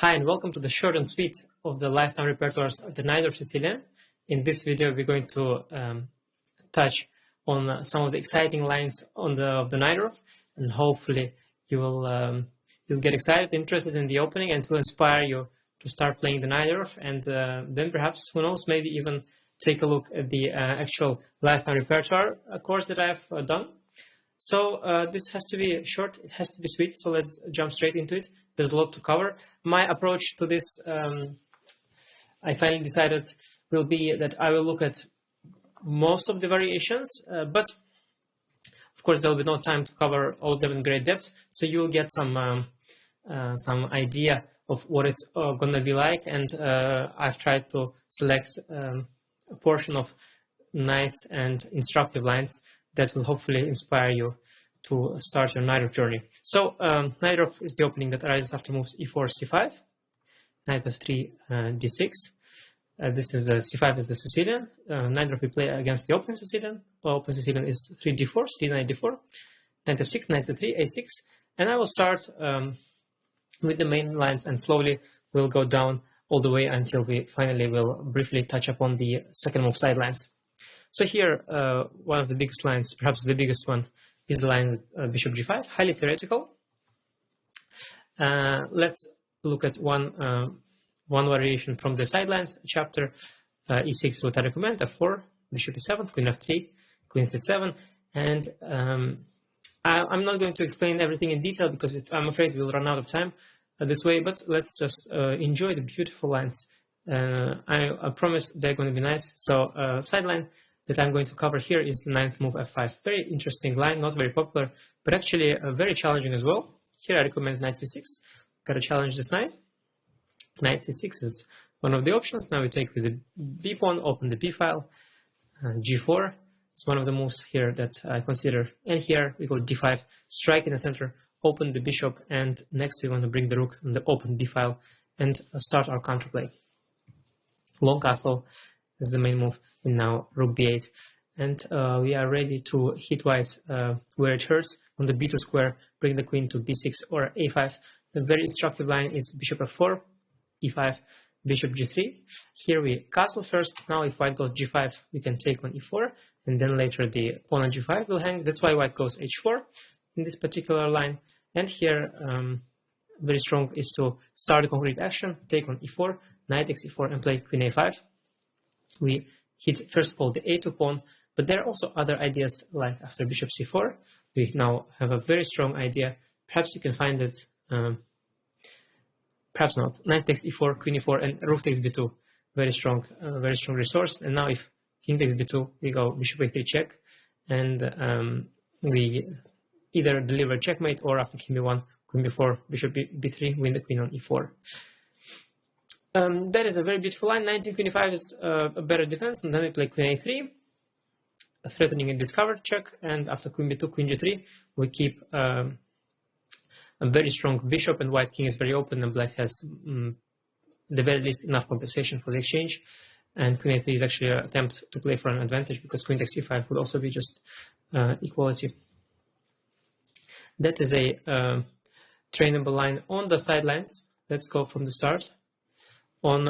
Hi and welcome to the short and sweet of the lifetime repertoires of the Najdorf Sicilian. In this video, we're going to touch on some of the exciting lines on the Najdorf, and hopefully you will you'll get excited, interested in the opening, and it will inspire you to start playing the Najdorf, and then perhaps, who knows, maybe even take a look at the actual lifetime repertoire course that I've done. So this has to be short, it has to be sweet, so let's jump straight into it. There's a lot to cover. My approach to this, I finally decided, will be that I will look at most of the variations, but of course there will be no time to cover all of them in great depth, so you will get some idea of what it's going to be like, and I've tried to select a portion of nice and instructive lines that will hopefully inspire you to start your Najdorf journey. So Najdorf is the opening that arises after moves e4, c5, knight f3, d6. This is the c5 is the Sicilian. Najdorf we play against the open Sicilian. Well, open Sicilian is 3d4, c knight d4, knight f6, knight c3, a6. And I will start with the main lines, and slowly we'll go down all the way until we finally will briefly touch upon the second move side lines. So here, one of the biggest lines, perhaps the biggest one, is the line bishop g5, highly theoretical. Let's look at one variation from the sidelines chapter. E6 is what I recommend, f4, bishop e7, queen f3, queen c7, and I'm not going to explain everything in detail because I'm afraid we'll run out of time this way, but let's just enjoy the beautiful lines. I promise they're going to be nice. So sideline that I'm going to cover here is the ninth move f5. Very interesting line, not very popular, but actually very challenging as well. Here I recommend knight c6. Gotta challenge this knight. Knight c6 is one of the options. Now we take with the b pawn, open the b file. G4 is one of the moves here that I consider. And here we go d5, strike in the center, open the bishop, and next we want to bring the rook on the open b file and start our counterplay. Long castle is the main move, and now rook b8, and we are ready to hit white where it hurts on the b2 square, bring the queen to b6 or a5. The very instructive line is bishop f4, e5, bishop g3. Here we castle first. Now if white goes g5, we can take on e4, and then later the pawn on g5 will hang. That's why white goes h4 in this particular line. And here very strong is to start a concrete action, take on e4, knight takes e4, and play queen a5. We hit first of all the a2 pawn, but there are also other ideas, like after bishop c4 we now have a very strong idea. Perhaps you can find it, perhaps not. Knight takes e4, queen e4, and rook takes b2. Very strong resource. And now if king takes b2, we go bishop a3 check, and we either deliver checkmate, or after king b1, queen b4, bishop b3, win the queen on e4. That is a very beautiful line. 19 queen e5 is a better defense, and then we play queen a3, threatening a discovered check, and after queen b2, queen g3, we keep a very strong bishop, and white king is very open, and black has, the very least, enough compensation for the exchange. And queen a3 is actually an attempt to play for an advantage, because queen takes e5 would also be just equality. That is a trainable line on the sidelines. Let's go from the start. On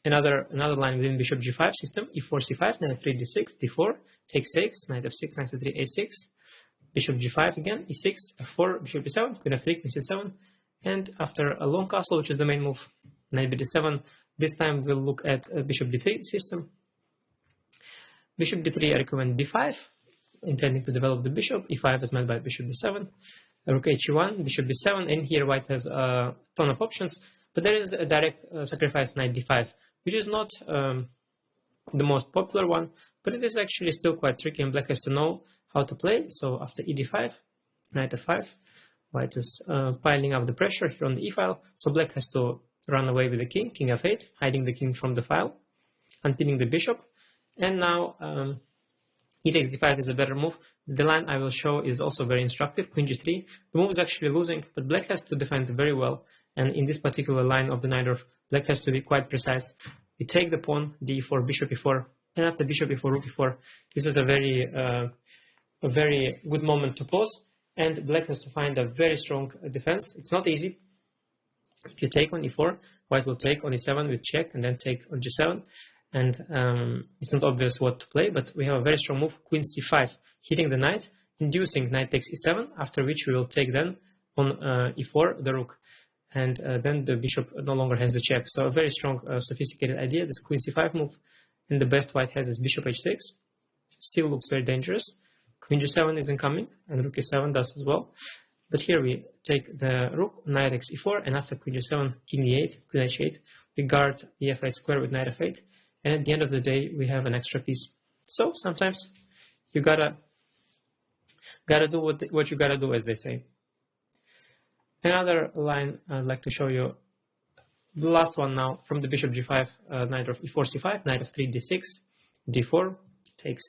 another line within bishop g5 system, e4, c5, knight f3, d6, d4, takes, knight f6, knight c3, a6, bishop g5 again, e6, f4, bishop e7, queen f3, queen c7, and after a long castle, which is the main move, knight bd7, this time we'll look at a bishop d3 system. Bishop d3, I recommend b5, intending to develop the bishop. e5 is met by bishop b7, rook h1, bishop b7, and here white has a ton of options. But there is a direct sacrifice, knight d5, which is not the most popular one, but it is actually still quite tricky, and black has to know how to play. So after e d5, knight f5, white is piling up the pressure here on the e file, so black has to run away with the king, king f8, hiding the king from the file, unpinning the bishop, and now e takes d5 is a better move. The line I will show is also very instructive, queen g3. The move is actually losing, but black has to defend very well. And in this particular line of the Najdorf, black has to be quite precise. We take the pawn, d4, bishop e4, and after bishop e4, rook e4, this is a very good moment to pause, and black has to find a very strong defense. It's not easy. If you take on e4, white will take on e7 with check and then take on g7. And it's not obvious what to play, but we have a very strong move, queen c5, hitting the knight, inducing knight takes e7, after which we will take then on e4 the rook. And then the bishop no longer has the check. So a very strong, sophisticated idea, this queen c5 move. And the best white has is bishop h6. Still looks very dangerous. Queen g7 is incoming, and rook e7 does as well. But here we take the rook, knight takes e4, and after queen g7, king e8, queen h8, we guard the f8 square with knight f8. And at the end of the day, we have an extra piece. So sometimes you gotta do what you gotta do, as they say. Another line I'd like to show you, the last one now, from the bishop g5, Najdorf e4 c5, knight f3 d6, d4, takes,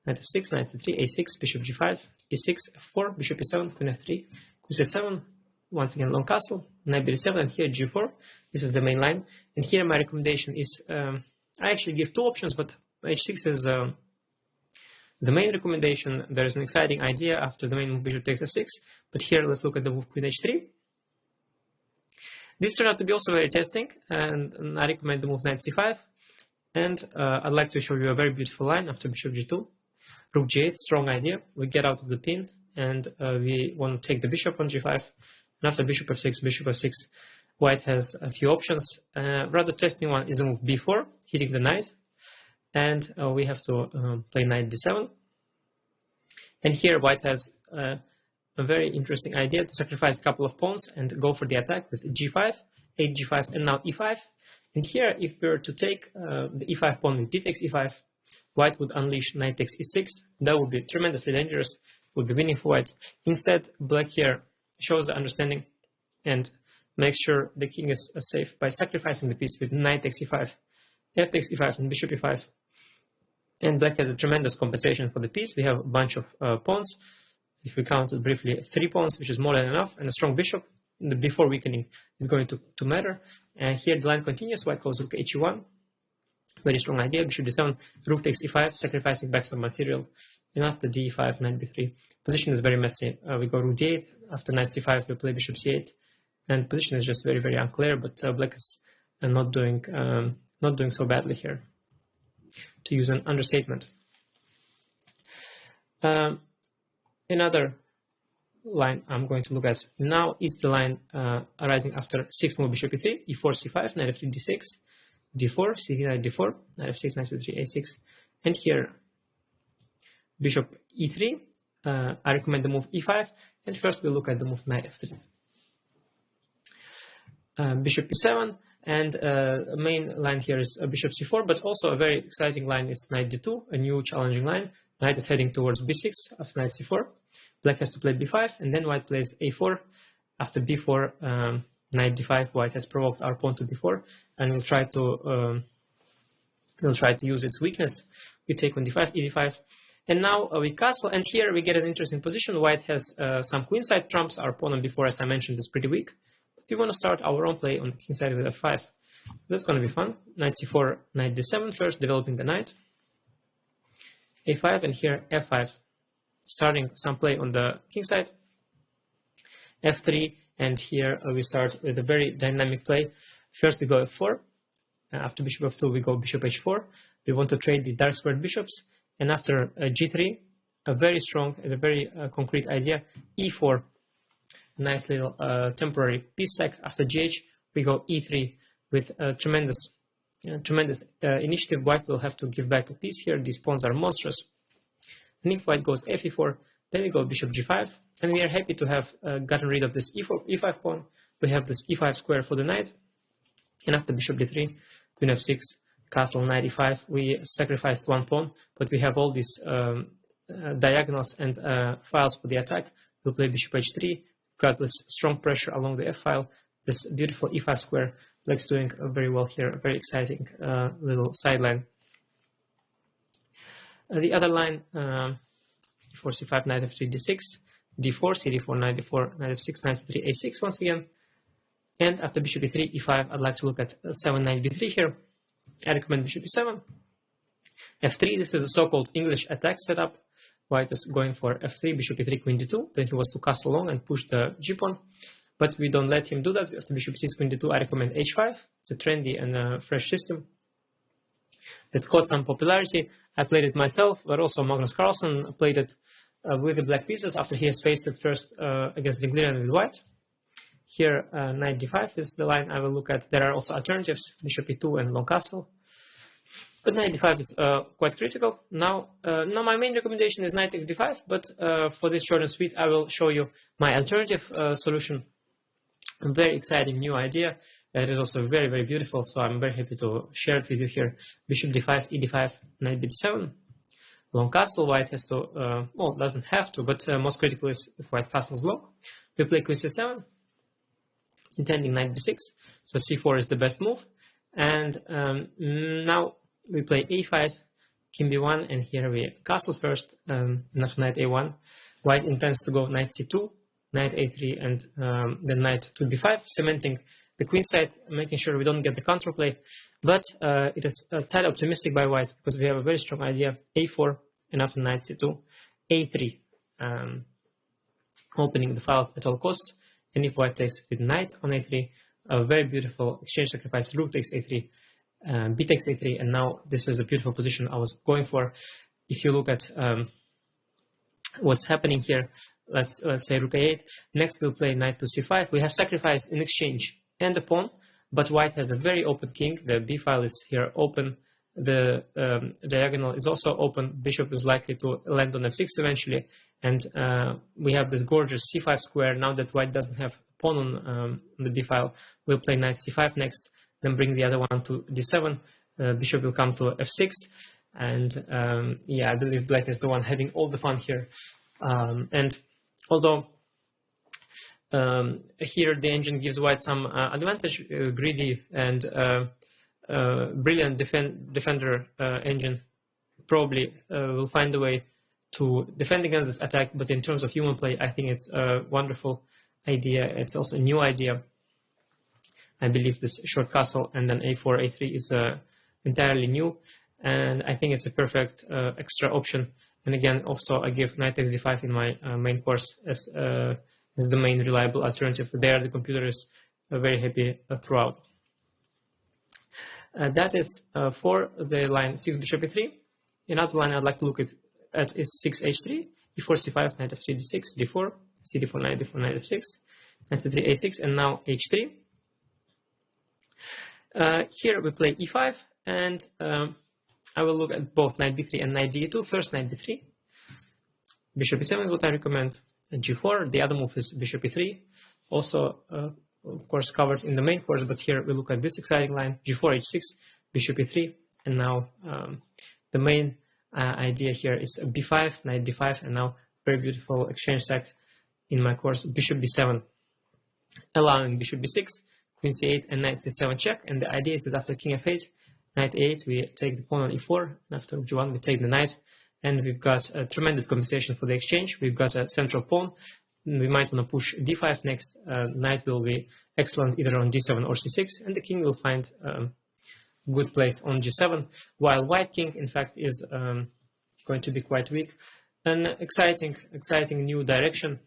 knight f6, knight c3, a6, bishop g5, e6, f4, bishop e7, queen f3, queen c7, once again long castle, knight b7, and here g4. This is the main line. And here my recommendation is, I actually give two options, but h6 is the main recommendation. There is an exciting idea after the main move bishop takes f6, but here let's look at the move queen h3. This turned out to be also very testing, and I recommend the move knight c5. And I'd like to show you a very beautiful line after bishop g2. Rook g8, strong idea. We get out of the pin, and we want to take the bishop on g5. And after bishop f6, white has a few options. Rather testing one is the move b4, hitting the knight. And we have to play knight d7. And here white has a very interesting idea to sacrifice a couple of pawns and go for the attack with g5, 8 g5, and now e5. And here, if we were to take the e5 pawn with d takes e5, white would unleash knight takes e6. That would be tremendously dangerous, would be winning for white. Instead, black here shows the understanding and makes sure the king is safe by sacrificing the piece with knight takes e5, f takes e5, and bishop e5. And black has a tremendous compensation for the piece. We have a bunch of pawns. If we count it briefly, 3 pawns, which is more than enough, and a strong bishop. The before weakening is going to matter. And here the line continues. White goes rook h1. Very strong idea. Bishop d7, rook takes e5, sacrificing back some material. And after d5, knight b3. Position is very messy. We go rook d8. After knight c5, we play bishop c8. And position is just very, very unclear. But black is not doing so badly here, to use an understatement. Another line I'm going to look at now is the line arising after 6 move bishop e3, e4 c5, knight f3 d6, d4, c knight d4, knight f6, knight c3, a6, and here bishop e3. I recommend the move e5, and first we'll look at the move knight f3. Bishop e7, and the main line here is bishop c4, but also a very exciting line is knight d2, a new challenging line. Knight is heading towards b6 after knight c4. Black has to play b5, and then white plays a4. After b4, knight d5, white has provoked our pawn to b4, and we'll try to use its weakness. We take on d5, e5, and now we castle, and here we get an interesting position. White has some queenside trumps. Our pawn on b4, as I mentioned, is pretty weak, but we want to start our own play on the kingside with f5. That's going to be fun. Knight c4, knight d7 first, developing the knight. a5, and here f5. Starting some play on the king side, f3, and here we start with a very dynamic play. First we go f4, after bishop f2 we go bishop h4. We want to trade the dark squared bishops, and after g3, a very strong and a very concrete idea, e4, nice little temporary piece sack. After gh we go e3 with tremendous initiative. White will have to give back a piece here. These pawns are monstrous. And if white goes f4, then we go bishop g5, and we are happy to have gotten rid of this e5 pawn. We have this e5 square for the knight, and after bishop d3, queen f6, castle, knight e5, we sacrificed one pawn, but we have all these diagonals and files for the attack. We'll play bishop h3, got this strong pressure along the f file, this beautiful e5 square. Black's doing very well here, a very exciting little sideline. The other line, e4 c5, knight f3 d6, d4, c d4, knight d4, knight f6, knight c3, a6 once again. And after bishop e3, e5, I'd like to look at 7, knight b3 here. I recommend bishop e7. f3, this is a so-called English attack setup. White is going for f3, bishop e3, queen d2. Then he was to castle long and push the g pawn. but we don't let him do that. After bishop c6, queen d2, I recommend h5. It's a trendy and fresh system that caught some popularity. I played it myself, but also Magnus Carlsen played it with the black pieces after he has faced it first against Dinglieren with white. Here, knight d5 is the line I will look at. There are also alternatives, bishop e2 and long castle. But knight d5 is quite critical. Now my main recommendation is knight takes d5, but for this short and sweet, I will show you my alternative solution. A very exciting new idea. It is also very, very beautiful, so I'm very happy to share it with you here. Bishop d5, e d5, knight b7. Long castle, white has to, well, doesn't have to, but most critical is if white castles long. We play queen c7, intending knight b6, so c4 is the best move. And now we play a5, king b1, and here we castle first, and after knight a1. White intends to go knight c2, knight a3, and then knight to b5, cementing the queen side, making sure we don't get the counterplay. But it is tad optimistic by white, because we have a very strong idea, a4, and after knight c2, a3, opening the files at all costs. And if white takes with knight on a3, a very beautiful exchange sacrifice, rook takes a3, b takes a3, and now this is a beautiful position I was going for. If you look at what's happening here, let's say rook a8. Next we'll play knight to c5. We have sacrificed in exchange and a pawn, but white has a very open king. The b file is here open. The diagonal is also open. Bishop is likely to land on f6 eventually, and we have this gorgeous c5 square. Now that white doesn't have pawn on the b file, we'll play knight c5 next, then bring the other one to d7. Bishop will come to f6, and yeah, I believe black is the one having all the fun here. And although here the engine gives white some advantage, greedy and brilliant defender engine probably will find a way to defend against this attack. But in terms of human play, I think it's a wonderful idea. It's also a new idea. I believe this short castle and then a4, a3 is entirely new, and I think it's a perfect extra option. And again, also I give knight takes d5 in my main course as the main reliable alternative. There, the computer is very happy throughout. That is for the line 6 bishop e3. Another line I'd like to look at is 6 h3, e4 c5, knight f3 d6, d4, c d4 knight f6, knight c3 a6, and now h3. Here we play e5, and I will look at both knight b3 and knight d2. First knight b3, bishop e7 is what I recommend, and g4. The other move is bishop e3, also of course covered in the main course, but here we look at this exciting line, g4 h6, bishop e3, and now the main idea here is b5, knight d5, and now very beautiful exchange sack in my course, bishop b7, allowing bishop b6, queen c8, and knight c7 check. And the idea is that after king f8, knight a8, we take the pawn on e4, and after g1 we take the knight, and we've got a tremendous compensation for the exchange. We've got a central pawn. We might want to push d5 next. Knight will be excellent either on d7 or c6, and the king will find good place on g7, while white king, in fact, is going to be quite weak. An exciting new direction.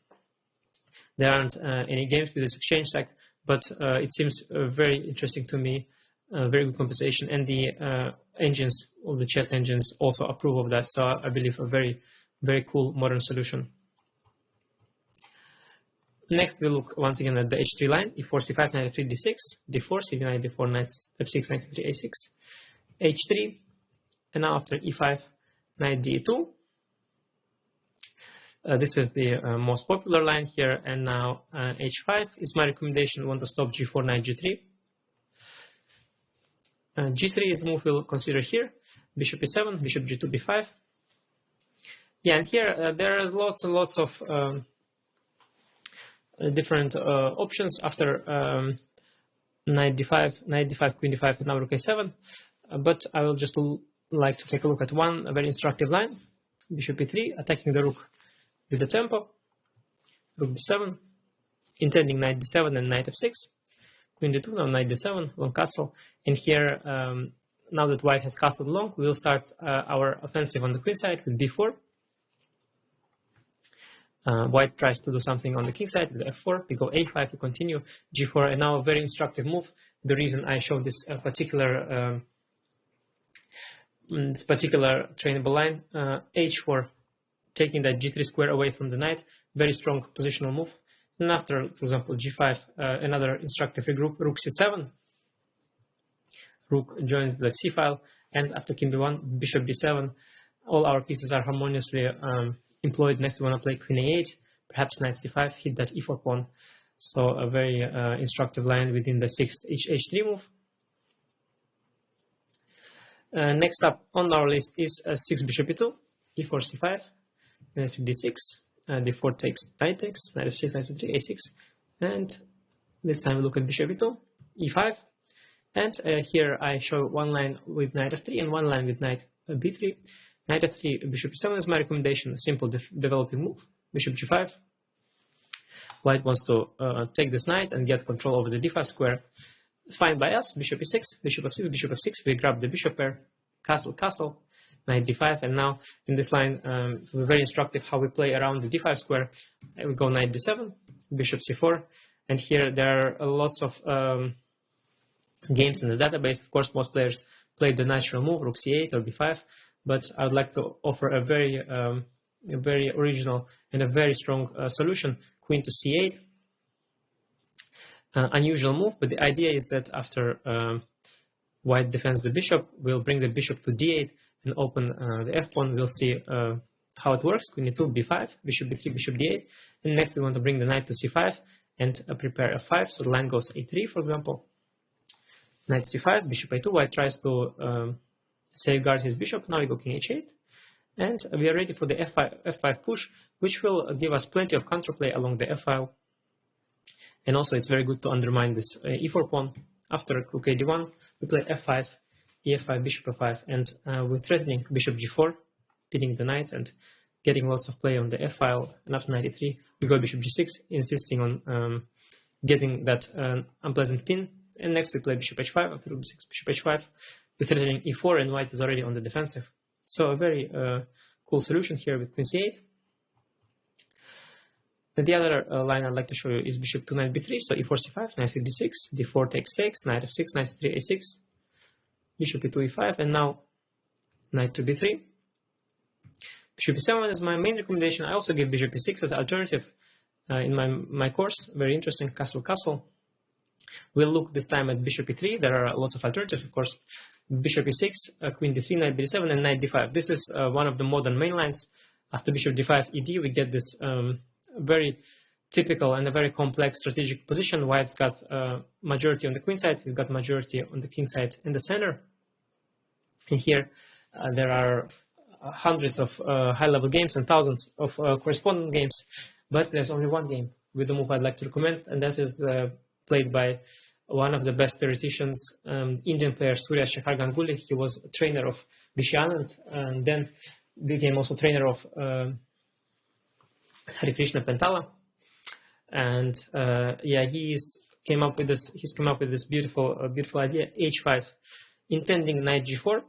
There aren't any games with this exchange sack, but it seems very interesting to me. Very good compensation, and the engines, all the chess engines, also approve of that. So I believe a very, very cool modern solution. Next, we look once again at the h3 line: e4 c5, knight f3 d6, d4, c9, d4, knight f6, knight c3 a6, h3, and now after e5, knight d2. This is the most popular line here, and now h5 is my recommendation. Want to stop g4, knight g3. G3 is the move we'll consider here. Bishop e7, bishop g2, b5. Yeah, and here there is lots and lots of different options after knight d5, queen d5, and now rook a7. But I will just like to take a look at one very instructive line. Bishop e3, attacking the rook with the tempo. Rook b7, intending knight d7 and knight f6. Queen d2, now knight d7, long castle. And here, now that white has castled long, we will start our offensive on the queen side with b4. White tries to do something on the king side with f4. We go a5, we continue g4, and now a very instructive move. The reason I show this particular trainable line, h4, taking that g3 square away from the knight, very strong positional move. And after, for example, g5, another instructive regroup, rook c7. Rook joins the c file, and after king b1, bishop b7. All our pieces are harmoniously employed. Next, we want to play queen a8, perhaps knight c5, hit that e4 pawn. So a very instructive line within the 6th h3 move. Next up on our list is 6 bishop e2, e4 c5, knight d6, d4 takes, knight takes, knight f6, knight c3, a6, and this time we look at bishop e2, e5, and here I show one line with knight f3 and one line with knight b3. Knight f3, bishop e7 is my recommendation, a simple developing move. Bishop g5. White wants to take this knight and get control over the d5 square. Fine by us. Bishop e6, bishop f6, bishop f6. We grab the bishop pair, castle, castle, knight d5. And now in this line, it's very instructive how we play around the d5 square. We go knight d7, bishop c4. And here there are lots of games in the database. Of course, most players play the natural move, rook c8 or b5. But I would like to offer a very original and a very strong solution, queen to c8. Unusual move, but the idea is that after white defends the bishop, we'll bring the bishop to d8 and open the f pawn. We'll see how it works. Queen e2, b5, bishop b3, bishop d8. And next we want to bring the knight to c5 and prepare f5. So the line goes a3, for example. Knight c5, bishop a2. White tries to safeguard his bishop. Now we go king h8, and we are ready for the f5 push, which will give us plenty of counterplay along the f file. And also it's very good to undermine this e4 pawn. After rook a d1, we play f5, e5, bishop f5, and we're threatening bishop g4, pinning the knights and getting lots of play on the f file. And after knight e3, we go bishop g6, insisting on getting that unpleasant pin. And next we play bishop h5. After rook b6, bishop h5. We're threatening e4, and white is already on the defensive. So a very cool solution here with queen c8. And the other line I'd like to show you is bishop to knight b3. So e4 c5, knight d6, d4 takes, knight f6, knight c3, a6, bishop e2, e5, and now knight to b3. Bishop e7 is my main recommendation. I also give bishop e6 as an alternative in my course. Very interesting, castle, castle. We'll look this time at bishop e3. There are lots of alternatives, of course. Bishop e6, queen d3, knight b7, and knight d5. This is one of the modern main lines. After bishop d5, ed, we get this very typical and a very complex strategic position. White's got majority on the queen side, we've got majority on the king side in the center. And here there are hundreds of high-level games and thousands of corresponding games, but there's only one game with the move I'd like to recommend, and that is played by one of the best theoreticians, Indian player Surya Shekhar Ganguly. He was a trainer of Vishy Anand and then became also trainer of Hare Krishna Pentala. And yeah, he's come up with this beautiful idea, h5, intending knight g4,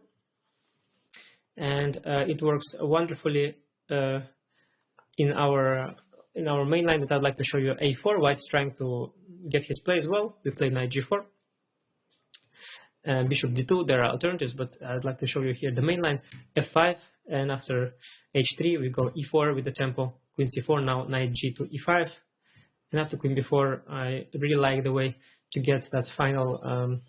and it works wonderfully in our main line that I'd like to show you. A4, white is trying to get his play as well. We play knight g4, bishop d2. There are alternatives, but I'd like to show you here the main line, f5, and after h3 we go e4 with the tempo, queen c4, now knight g to e5, and after queen b4, I really like the way to get that final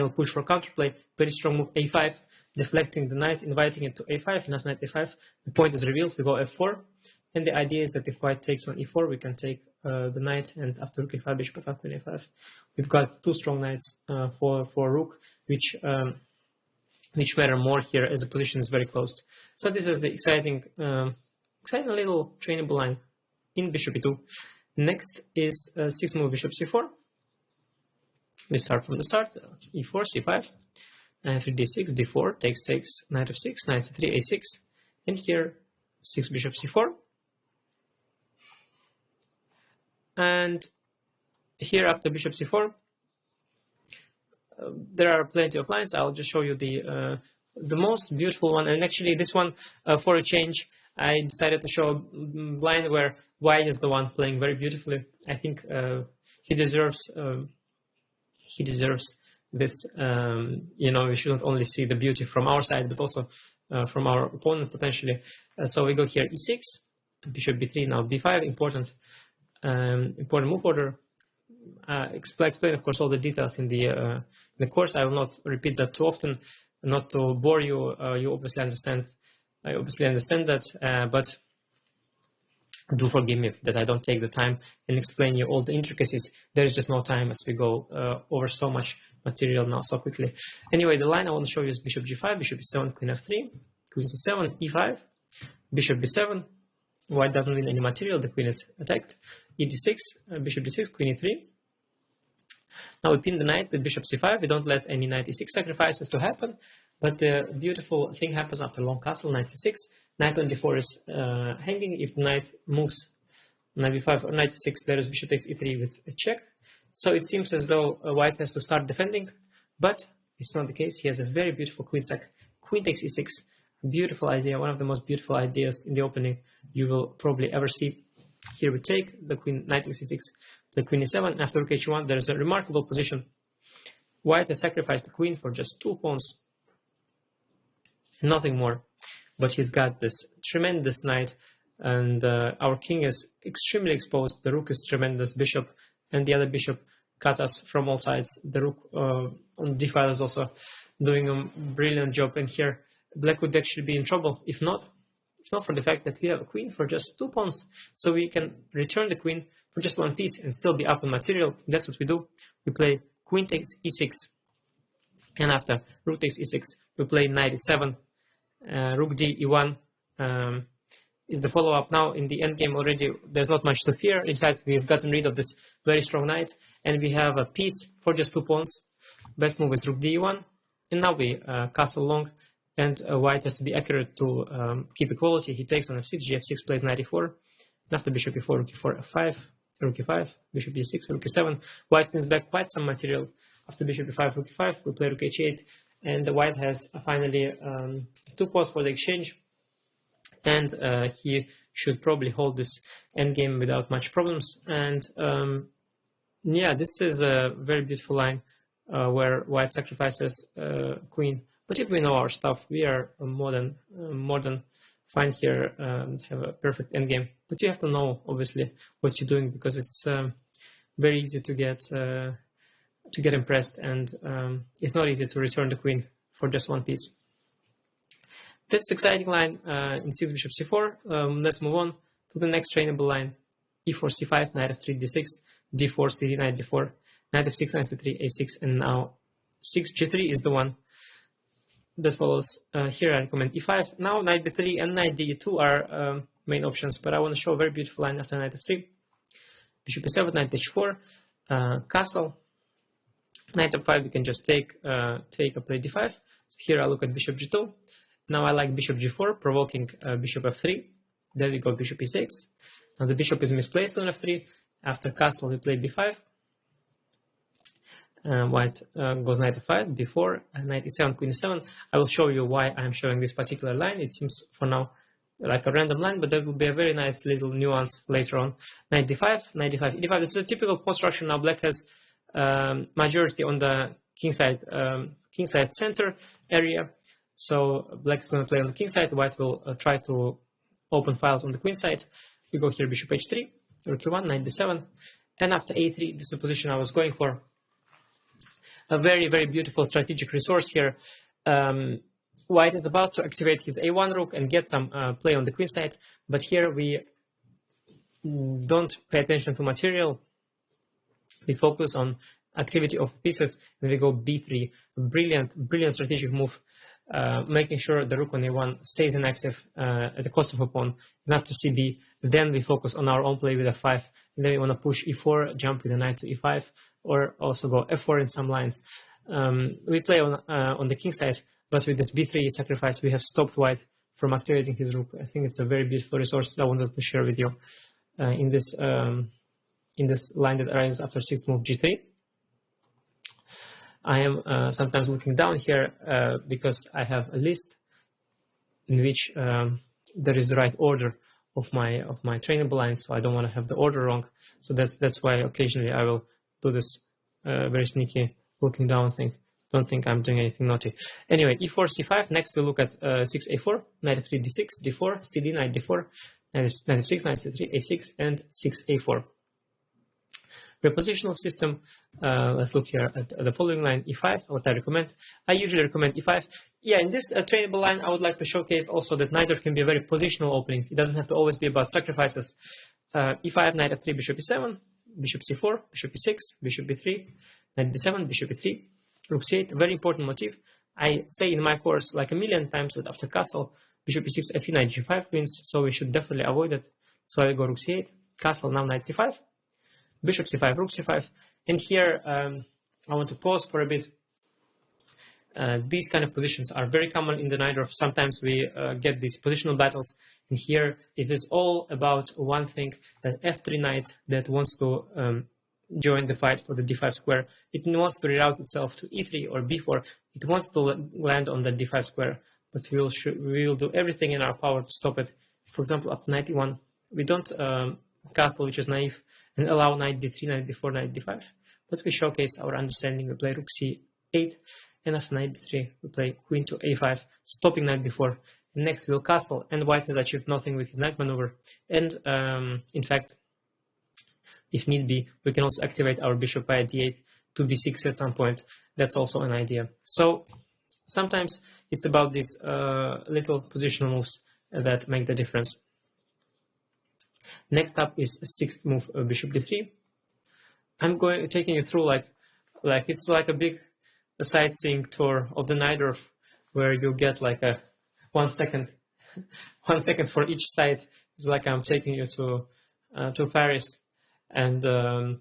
push for counterplay. Very strong move, a5, deflecting the knight, inviting it to a5, and after knight a5, the point is revealed. We go f4, and the idea is that if white takes on e4, we can take the knight, and after rook a5, bishop f5, queen a5, we've got two strong knights for rook, which matter more here as the position is very closed. So this is the exciting little trainable line in bishop e2. Next is 6 move bishop c4. We start from the start, e4, c5, knight d6, d4, takes, knight f6, knight c3, a6, and here 6 bishop c4. And here after bishop c4, there are plenty of lines. I'll just show you the the most beautiful one, and actually this one, for a change, I decided to show a line where white is the one playing very beautifully. I think he deserves this. You know, we shouldn't only see the beauty from our side, but also from our opponent potentially. So we go here e6, bishop b3, now b5. Important move order. Explain, of course, all the details in the course. I will not repeat that too often, not to bore you. You obviously understand. I obviously understand that, but do forgive me that I don't take the time and explain you all the intricacies. There is just no time as we go over so much material now so quickly. Anyway, the line I want to show you is bishop g5, bishop e7, queen f3, queen c7, e5, bishop b7. White doesn't win any material. The queen is attacked. E d6, bishop d6, queen e3. Now we pin the knight with bishop c5. We don't let any knight e6 sacrifices to happen. But the beautiful thing happens after long castle, knight c6. Knight on d4 is hanging. If the knight moves knight b5 or knight e6, there is bishop takes e3 with a check. So it seems as though white has to start defending, but it's not the case. He has a very beautiful queen sack. Queen takes e6. Beautiful idea, one of the most beautiful ideas in the opening you will probably ever see. Here we take the queen, knight takes e6, the queen e7. After rook h1, there is a remarkable position. White has sacrificed the queen for just 2 pawns, nothing more. But he's got this tremendous knight, and our king is extremely exposed. The rook is tremendous, bishop, and the other bishop cut us from all sides. The rook on d5 is also doing a brilliant job, and here black would actually be in trouble if not for the fact that we have a queen for just 2 pawns. So we can return the queen for just 1 piece and still be up on material. That's what we do. We play queen takes e6, and after rook takes e6, we play knight e7, rook d e1 is the follow-up. Now in the endgame already, there's not much to fear. In fact, we've gotten rid of this very strong knight, and we have a piece for just 2 pawns. Best move is rook d e1, and now we castle long. And white has to be accurate to keep equality. He takes on f6, gf6 plays knight e4. And after bishop e4, rook e4, f5, rook e5, bishop e6, rook e7. White wins back quite some material. After bishop e5, rook e5, we play rook h8. And the white has finally 2 pawns for the exchange. And he should probably hold this endgame without much problems. And yeah, this is a very beautiful line where white sacrifices queen. But if we know our stuff, we are more than fine here, have a perfect endgame. But you have to know, obviously, what you're doing, because it's very easy to get impressed, and it's not easy to return the queen for just 1 piece. That's exciting line in 6 bishop c4. Let's move on to the next trainable line. e4 c5, knight f3 d6, d4 c3, knight d4, knight f6, knight c3, a6, and now 6 g3 is the one that follows. Here I recommend e5. Now knight b3 and knight d2 are main options, but I want to show a very beautiful line after knight f3. Bishop e7, knight h4, castle. Knight f5, we can just take or play d5. So here I look at bishop g2. Now I like bishop g4, provoking bishop f3. There we go, bishop e6. Now the bishop is misplaced on f3. After castle, we play b5. White goes knight f5, d4, knight e7, queen e7. I will show you why I'm showing this particular line. It seems for now like a random line, but there will be a very nice little nuance later on. Knight d5, knight d5, e5. This is a typical pawn structure. Now black has majority on the king side center area. So black is going to play on the king side. White will try to open files on the queen side. We go here, bishop h3, rook e1, knight d7, and after a3, this is the position I was going for. A very, very beautiful strategic resource here. White is about to activate his a1 rook and get some play on the queen side, but here we don't pay attention to material. We focus on activity of pieces, and we go b3. Brilliant strategic move, making sure the rook on a1 stays inactive at the cost of a pawn. And after cb, then we focus on our own play with f5. And then we want to push e4, jump with a knight to e5, or also go f4 in some lines. We play on the king side, but with this b3 sacrifice, we have stopped white from activating his rook. I think it's a very beautiful resource that I wanted to share with you in this line that arises after 6th move g3. I am sometimes looking down here because I have a list in which there is the right order of my trainable lines, so I don't want to have the order wrong. So that's why occasionally I will do this very sneaky looking down thing. Don't think I'm doing anything naughty. Anyway, e4, c5. Next we'll look at 6a4, knight f3, d6, d4, cd, knight d4, knight f6, knight c3, a6, and 6a4. Repositional system. Let's look here at the following line, e5. What I recommend. I usually recommend e5. Yeah, in this trainable line, I would like to showcase also that Najdorf can be a very positional opening. It doesn't have to always be about sacrifices. e5, knight f3, bishop e7, bishop c4, bishop e6, bishop b3, knight d7, bishop e3, rook c8. Very important motif. I say in my course like a million times that after castle, bishop e6, f3, knight g5 wins, so we should definitely avoid it. So I go rook c8, castle, now knight c5, bishop c5, rook c5. And here I want to pause for a bit. These kind of positions are very common in the Najdorf. Sometimes we get these positional battles. And here it is all about one thing, that f3 knight that wants to join the fight for the d5 square. It wants to reroute itself to e3 or b4. It wants to land on the d5 square. But we will do everything in our power to stop it. For example, after knight e1, we don't castle, which is naive, and allow knight d3, knight d4, knight d5. But we showcase our understanding. We play rook c8, and after knight d3, we play queen to a5, stopping knight b4. Next, we'll castle, and white has achieved nothing with his knight maneuver. And in fact, if need be, we can also activate our bishop via d8 to b6 at some point. That's also an idea. So sometimes it's about these little positional moves that make the difference. Next up is a sixth move, bishop d3. I'm taking you through like it's like a big sightseeing tour of the Najdorf, where you get like a 1 second, 1 second for each side. It's like I'm taking you to Paris and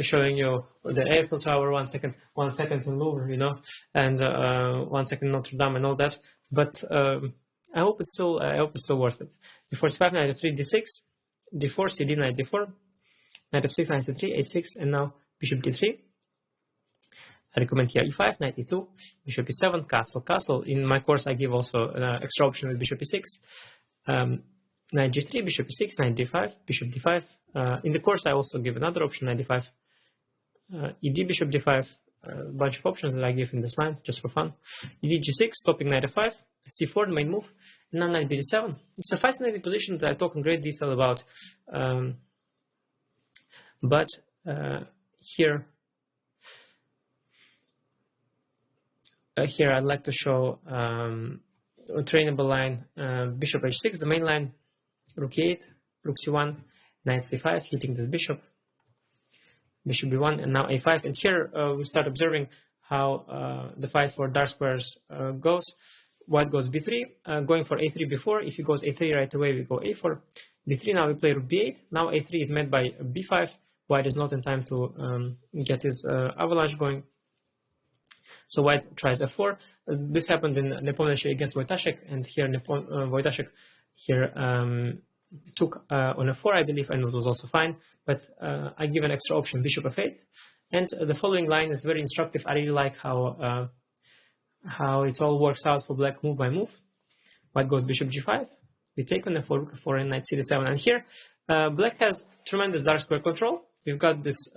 showing you the Eiffel Tower 1 second, 1 second in Louvre, you know, and 1 second Notre Dame and all that. But I hope it's still worth it. Before c5, knight f3, d6, d4, cd, knight d4, knight f6, knight c3, a6, and now bishop d3. I recommend here e5, knight e2, bishop e7, castle, castle. In my course, I give also an extra option with bishop e6, knight g3, bishop e6, knight d5, bishop d5. In the course, I also give another option, knight d5, ed, bishop d5, a bunch of options that I give in this line just for fun. Ed g6, stopping knight f5, c4, the main move, and now knight b7. It's a fascinating position that I talk in great detail about. But here I'd like to show a trainable line, bishop h6, the main line, rook e8, rook c1, knight c5, hitting this bishop, bishop b1, and now a5. And here we start observing how the fight for dark squares goes. White goes b3, going for a3 before. If he goes a3 right away, we go a4. b3, now we play rook b8. Now a3 is met by b5. White is not in time to get his avalanche going. So white tries f4. This happened in Nepomniachtchi against Wojtaszek, and here Wojtaszek here took on f4, I believe, and it was also fine. But I give an extra option, bishop f8. And the following line is very instructive. I really like how it all works out for black move by move. White goes bishop g5. We take on f4, rook f4, and knight c7. And here, black has tremendous dark square control. We've got this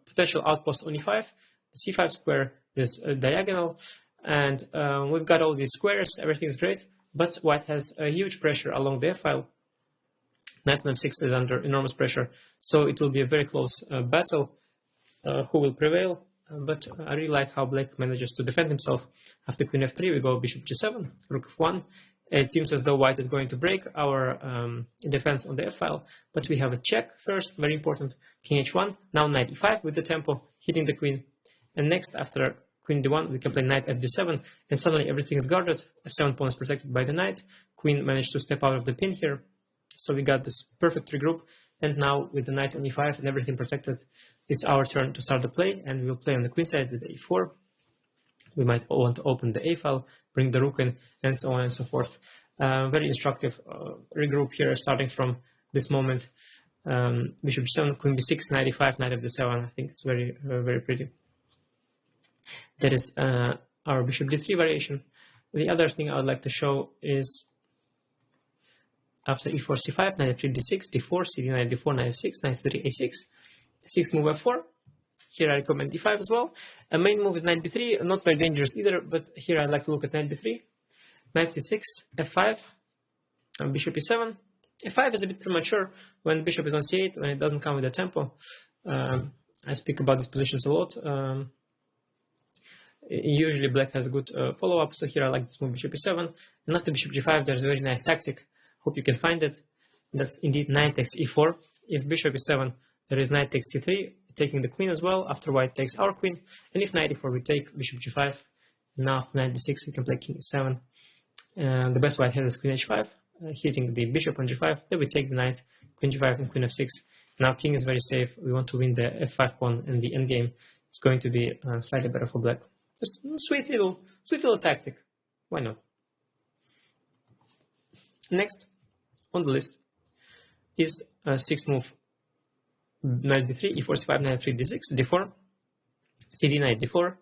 potential outpost on e5. The c5 square is diagonal, and we've got all these squares. Everything is great, but white has a huge pressure along the f-file. Knight on f6 is under enormous pressure, so it will be a very close battle. Who will prevail? But I really like how black manages to defend himself. After queen f3, we go bishop g7, rook f1. It seems as though white is going to break our defense on the f-file, but we have a check first, very important. King h1, now knight e5 with the tempo, hitting the queen. And next, after queen d1, we can play knight fd7, and suddenly everything is guarded. f7 pawn is protected by the knight. Queen managed to step out of the pin here. So we got this perfect regroup. And now with the knight on e5 and everything protected, it's our turn to start the play, and we will play on the queen side with a4. We might want to open the a-file, bring the rook in, and so on and so forth. Very instructive regroup here, starting from this moment. Bishop g7, queen b6, knight e5, knight fd7. I think it's very, very pretty. That is our bishop d3 variation. The other thing I would like to show is after e4 c5, knight f3 d6, d4, cd knight d4, knight f6, knight c3 a6, sixth move f4. Here I recommend d5 as well. A main move is knight b3, not very dangerous either, but here I'd like to look at knight b3, knight c6, f5, and bishop e7. f5 is a bit premature when bishop is on c8, when it doesn't come with a tempo. I speak about these positions a lot. Usually black has a good follow-up, so here I like this move bishop e7. And after bishop g5, there's a very nice tactic. Hope you can find it. That's indeed knight takes e4. If bishop e7, there is knight takes c3, taking the queen as well. After white takes our queen. And if knight e4, we take bishop g5. Now after knight d6, we can play king e7. The best white has is queen h5, hitting the bishop on g5. Then we take the knight, queen g5 and queen f6. Now king is very safe. We want to win the f5 pawn, and the endgame is going to be slightly better for black. Just sweet little tactic. Why not? Next on the list is sixth move. Knight b3, e4 c5, knight f3 d6, d4, cd knight d4,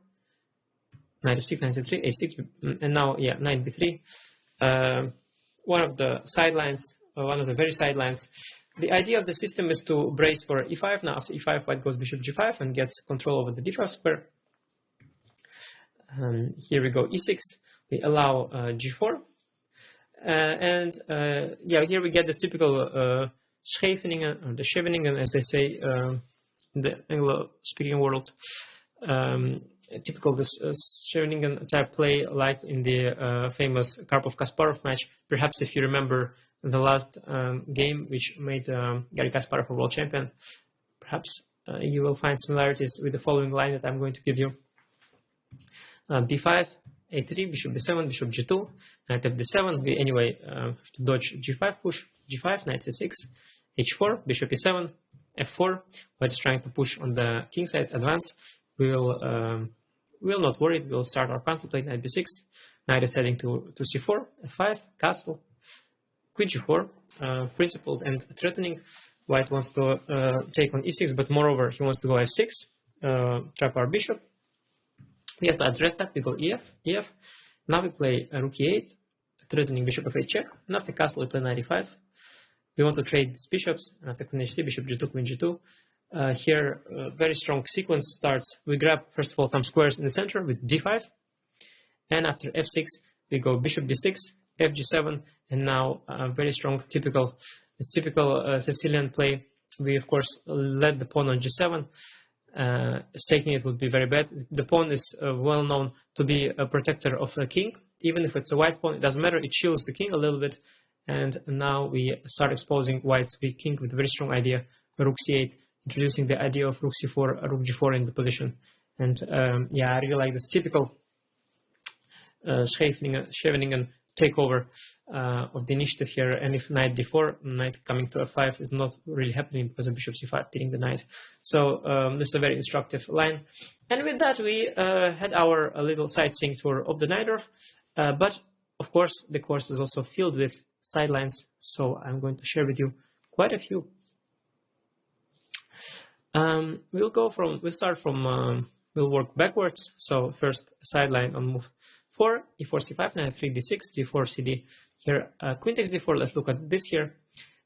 knight f6, knight f3, a6, and now knight b3. One of the sidelines, one of the very sidelines. The idea of the system is to brace for e5. Now after e5, white goes bishop g5 and gets control over the d5 square. Here we go e6. We allow g4, here we get this typical Scheveningen, or the Scheveningen, as they say in the Anglo-speaking world. Typical this Scheveningen type play, like in the famous Karpov-Kasparov match. Perhaps if you remember the last game, which made Garry Kasparov a world champion, perhaps you will find similarities with the following line that I'm going to give you. b5, a3, bishop b7, bishop g2, knight f d7. We anyway have to dodge g5 push, g5, knight c6, h4, bishop e7, f4. White is trying to push on the king side, advance. We'll not worry. We'll start our counter play, knight b6. Knight is heading to c4, f5, castle, queen g4, principled and threatening. White wants to take on e6, but moreover, he wants to go f6, trap our bishop. We have to address that. We go ef. Now we play rook e8, threatening bishop f8 check. And after castle, we play knight e5. We want to trade these bishops. After queen h3, bishop g2, queen g2. Here, very strong sequence starts. We grab, first of all, some squares in the center with d5. And after f6, we go bishop d6, f g7. And now, very strong, typical Sicilian play. We, of course, let the pawn on g7. Staking it would be very bad. The pawn is well known to be a protector of the king. Even if it's a white pawn, it doesn't matter. It shields the king a little bit. And now we start exposing white's weak king with a very strong idea, rook c8, introducing the idea of rook c4, rook g4 in the position. And I really like this typical Scheveningen takeover of the initiative here. And if knight d4, knight coming to f5 is not really happening because of bishop c5 beating the knight. So this is a very instructive line. And with that, we had our little sightseeing tour of the Najdorf. But of course, the course is also filled with sidelines. So I'm going to share with you quite a few. We'll work backwards. So first sideline on move 4, e4 c5, knight 3 d6, d4 cd. Here queen takes d4. Let's look at this here.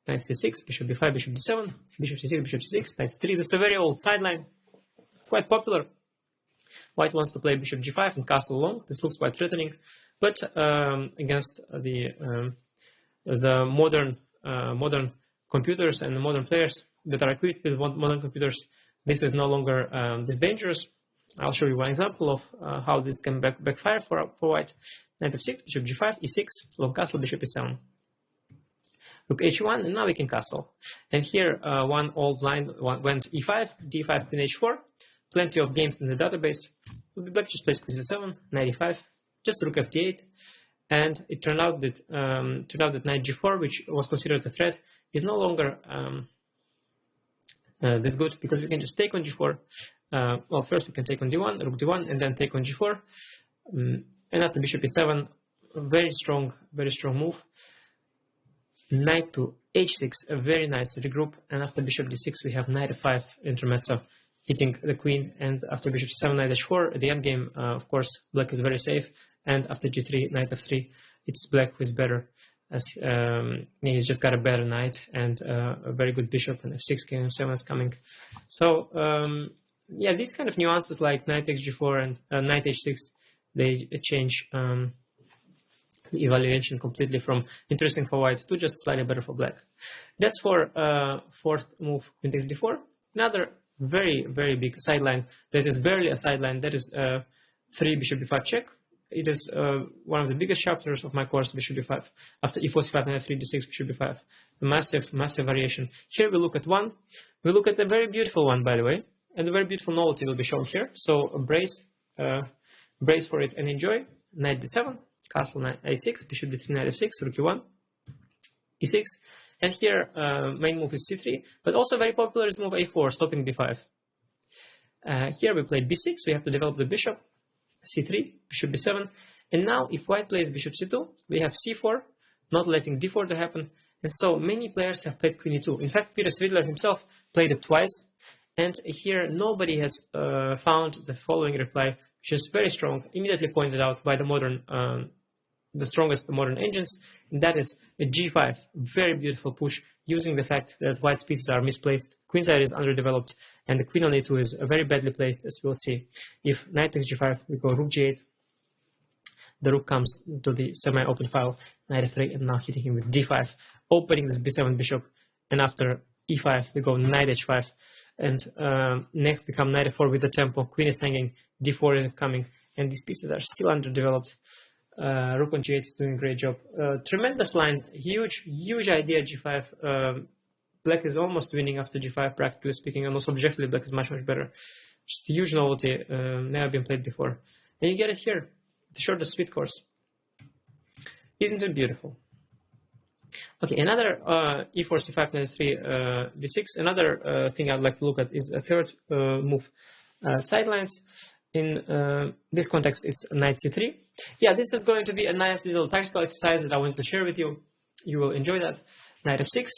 Knight c6, bishop b5, bishop d7, bishop c6, bishop c6, knight c3. This is a very old sideline, quite popular. White wants to play bishop g5 and castle long. This looks quite threatening, but against the modern computers and modern players that are equipped with modern computers, this is no longer this dangerous. I'll show you one example of how this can backfire for white. Knight f6, bishop g5, e6, long castle, bishop e7. Rook h1, and now we can castle. And here one old line went e5, d5, queen h4. Plenty of games in the database. Black just plays queen c7, knight e5, just rook fd8. And it turned out that knight g4, which was considered a threat, is no longer this good, because we can just take on g4. Well, first we can take on d1, rook d1, and then take on g4. And after bishop e7, very strong move. Knight to h6, a very nice regroup. And after bishop d6, we have knight f5 intermezzo. hitting the queen, and after bishop c7, knight h4, at the endgame, of course, black is very safe, and after g3, knight f3, it's black who is better, as he's just got a better knight and a very good bishop, and f6, king f7 is coming. So, yeah, these kind of nuances like knight takes g4 and knight h6, they change the evaluation completely from interesting for white to just slightly better for black. That's for fourth move, queen takes d4. Another very, very big sideline that is barely a sideline, that is 3 bishop b5 check. It is one of the biggest chapters of my course, bishop b5. After e4 c5, knight f3, d6, bishop b5. Massive, massive variation. Here we look at one. We look at a very beautiful one, by the way, and a very beautiful novelty will be shown here. So brace for it and enjoy. Knight d7, castle knight a6, bishop d3, knight f6, rook e1, e6. And here, main move is c3, but also very popular is the move a4, stopping b5. Here we played b6, we have to develop the bishop, c3, bishop b7. And now, if white plays bishop c2, we have c4, not letting d4 to happen. And so many players have played queen e2. In fact, Peter Svidler himself played it twice. And here, nobody has found the following reply, which is very strong, immediately pointed out by the modern the strongest modern engines, and that is a g5, very beautiful push, using the fact that white's pieces are misplaced, queenside is underdeveloped, and the queen on a2 is very badly placed, as we'll see. If knight takes g5, we go rook g8, the rook comes to the semi-open file, knight f3, and now hitting him with d5, opening this b7 bishop, and after e5, we go knight h5, and next we come knight f4 with the tempo, queen is hanging, d4 is coming, and these pieces are still underdeveloped. Rook on g8 is doing a great job. Tremendous line, huge idea g5. Black is almost winning after g5, practically speaking, and also objectively black is much better. Just a huge novelty, never been played before. And you get it here, the shortest sweet course. Isn't it beautiful? Okay, another e4, c5, knight 3, d6. Another thing I'd like to look at is a third move, sidelines. In this context, it's knight c3. Yeah, this is going to be a nice little tactical exercise that I want to share with you. You will enjoy that. Knight f6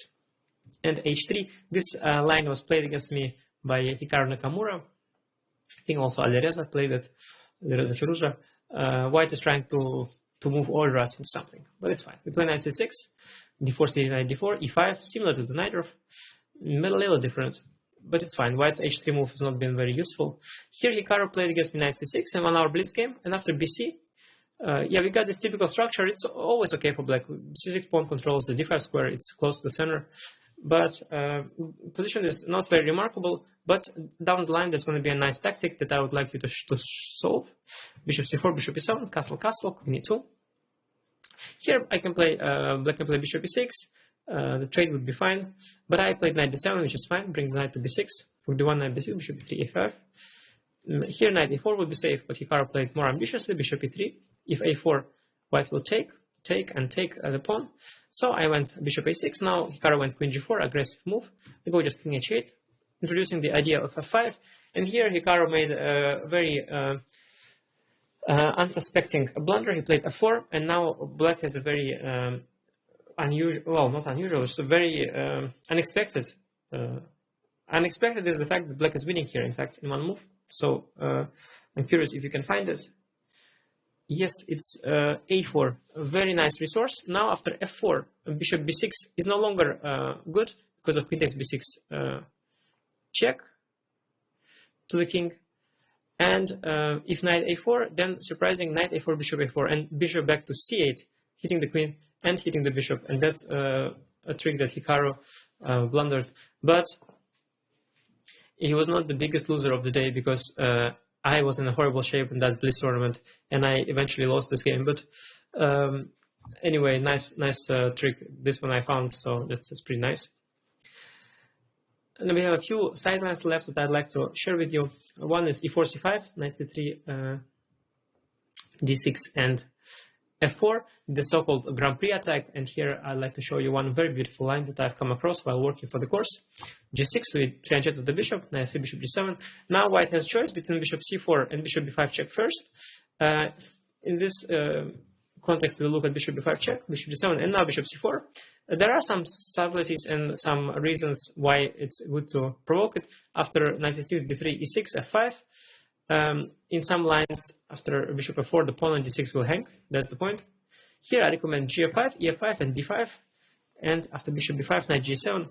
and h3. This line was played against me by Hikaru Nakamura. I think also Alireza played it. Alireza Firuza. White is trying to move order us into something, but it's fine. We play knight c6, d4, c8, knight d4, e5, similar to the Najdorf, a little different. But it's fine. White's h3 move has not been very useful. Here, Hikaru played against me knight c6 in 1 hour blitz game, and after bc, yeah, we got this typical structure. It's always okay for black. C6 pawn controls the d5 square. It's close to the center, but position is not very remarkable. But down the line, there's going to be a nice tactic that I would like you to solve. Bishop c4, bishop e7, castle, castle, queen e2. Here, I can play black can play bishop e6. The trade would be fine, but I played knight d7, which is fine. Bring the knight to b6. Rook d1, knight b6, bishop e3, a5. Here, knight e4 would be safe, but Hikaru played more ambitiously. Bishop e3. If a4, white will take the pawn. So I went bishop a6. Now Hikaru went queen g4, aggressive move. I go just king h8, introducing the idea of f5. And here Hikaru made a very unsuspecting blunder. He played f4, and now black has a very unusual, well, not unusual, it's a very unexpected. Unexpected is the fact that black is winning here, in fact, in one move. So I'm curious if you can find it. Yes, it's a4, a very nice resource. Now after f4, bishop b6 is no longer good because of queen takes b6 check to the king. And if knight a4, then surprising knight a4, bishop a4, and bishop back to c8, hitting the queen and hitting the bishop. And that's a trick that Hikaru blundered. But he was not the biggest loser of the day because I was in a horrible shape in that Blitz tournament, and I eventually lost this game. But anyway, nice trick. This one I found, so that's pretty nice. And we have a few sidelines left that I'd like to share with you. One is e4, c5, knight c3, d6, and f4, the so-called Grand Prix attack. And here I'd like to show you one very beautiful line that I've come across while working for the course. g6, we fianchetto the bishop, knight 3, bishop g7. Now white has choice between bishop c4 and bishop b5 check first. In this context, we'll look at bishop b5 check, bishop d7, and now bishop c4. There are some subtleties and some reasons why it's good to provoke it. After knight c6, d3, e6, f5. In some lines, after bishop f4, the pawn on d6 will hang. That's the point. Here I recommend gf5, ef5, and d5. And after bishop b5, knight g7.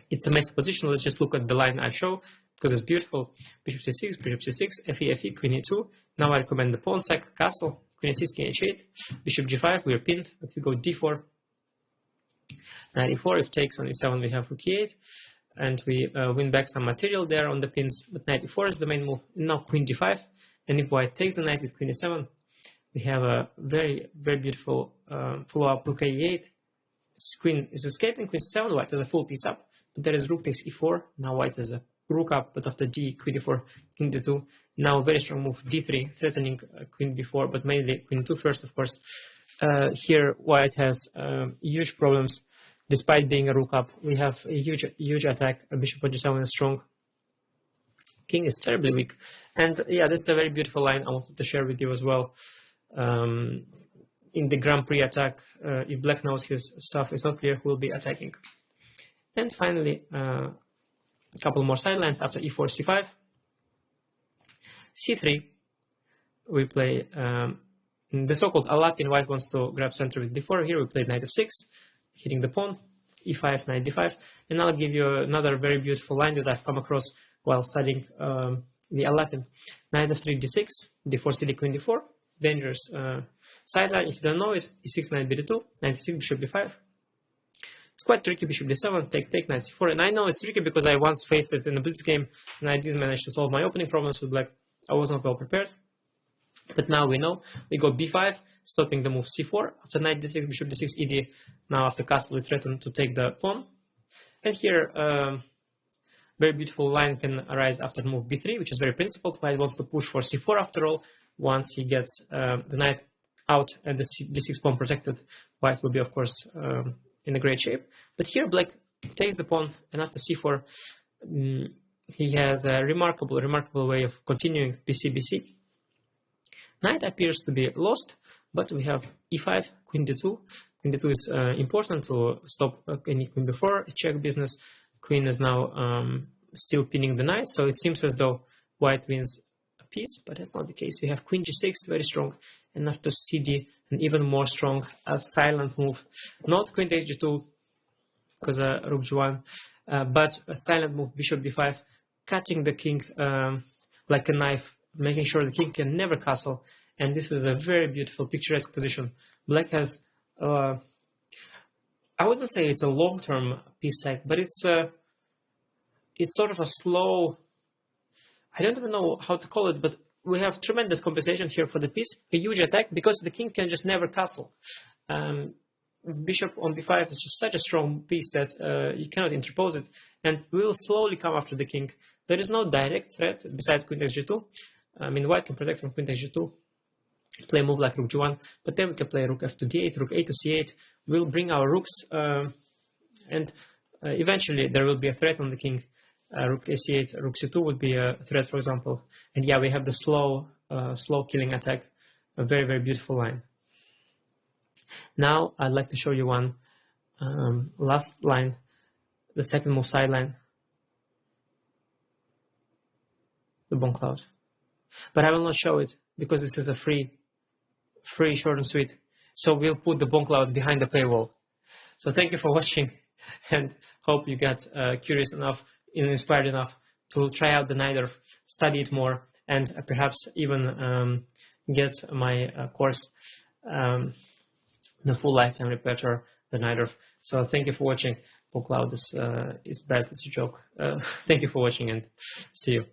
It's a messy position. Let's just look at the line I show because it's beautiful. Bishop c6, bishop c6, fe, queen e2. Now I recommend the pawn sack, castle, queen e6, king h8, bishop g5. We're pinned, but we go d4. Knight e4. If takes on e7, we have rook e8, and we win back some material there on the pins. But knight e4 is the main move. Now queen d5, and if white takes the knight with queen e7, we have a very, very beautiful follow-up rook e8. Queen is escaping, queen c7. White has a full piece up. But there is rook takes e4. Now white has a rook up, but after d, queen d4, king d2. Now very strong move d3, threatening queen b4, but mainly queen 2 first, of course. Here white has huge problems, despite being a rook up. We have a huge attack. Bishop on g7 is strong. King is terribly weak, and yeah, that's a very beautiful line I wanted to share with you as well. In the Grand Prix attack, if black knows his stuff is not clear, who will be attacking. And finally, a couple more sidelines after e4, c5, c3. We play the so-called alapin. White wants to grab center with d4. Here we played knight f6, hitting the pawn, e5, knight d5. And I'll give you another very beautiful line that I've come across while studying the alapin. Knight f3, d6, d4, cd, queen d4. Dangerous sideline. If you don't know it, e6, knight b2, knight c6, bishop d5. It's quite tricky. Bishop d7, take, knight c4. And I know it's tricky because I once faced it in a blitz game and I didn't manage to solve my opening problems with black. I was not well prepared. But now we know. We go b5, stopping the move c4. After knight d6, bishop d6, ed. Now after castle, we threaten to take the pawn. And here, very beautiful line can arise after move b3, which is very principled. White wants to push for c4 after all. Once he gets the knight out and the d6 pawn protected, white will be, of course, in a great shape. But here black takes the pawn, and after c4, he has a remarkable way of continuing bc. Knight appears to be lost, but we have e5, queen d2. Queen d2 is important to stop any queen before check business. Queen is now still pinning the knight, so it seems as though white wins a piece, but that's not the case. We have queen g6, very strong, and after cd, an even more strong, silent move. Not queen takes g2, because rook g1, but a silent move, bishop b5, cutting the king like a knife, making sure the king can never castle. And this is a very beautiful, picturesque position. Black has, I wouldn't say it's a long-term piece sack, but it's sort of a slow, I don't even know how to call it, but we have tremendous compensation here for the piece, a huge attack, because the king can just never castle. Bishop on b5 is just such a strong piece that you cannot interpose it, and we will slowly come after the king. There is no direct threat besides queen takes g2. I mean, white can protect from queen takes g2, play a move like rook g1, but then we can play rook f to d8, rook a to c8. We'll bring our rooks, and eventually there will be a threat on the king. Rook a8, rook c2 would be a threat, for example. And yeah, we have the slow killing attack, a very, very beautiful line. Now I'd like to show you one last line, the second move sideline, the bone cloud. But I will not show it because this is a free, short and sweet. So we'll put the bone cloud behind the paywall. So thank you for watching, and hope you got curious enough, inspired enough to try out the Najdorf, study it more, and perhaps even get my course, the full lifetime repertoire, the Najdorf. So thank you for watching. Bone cloud is bad, it's a joke. Thank you for watching, and see you.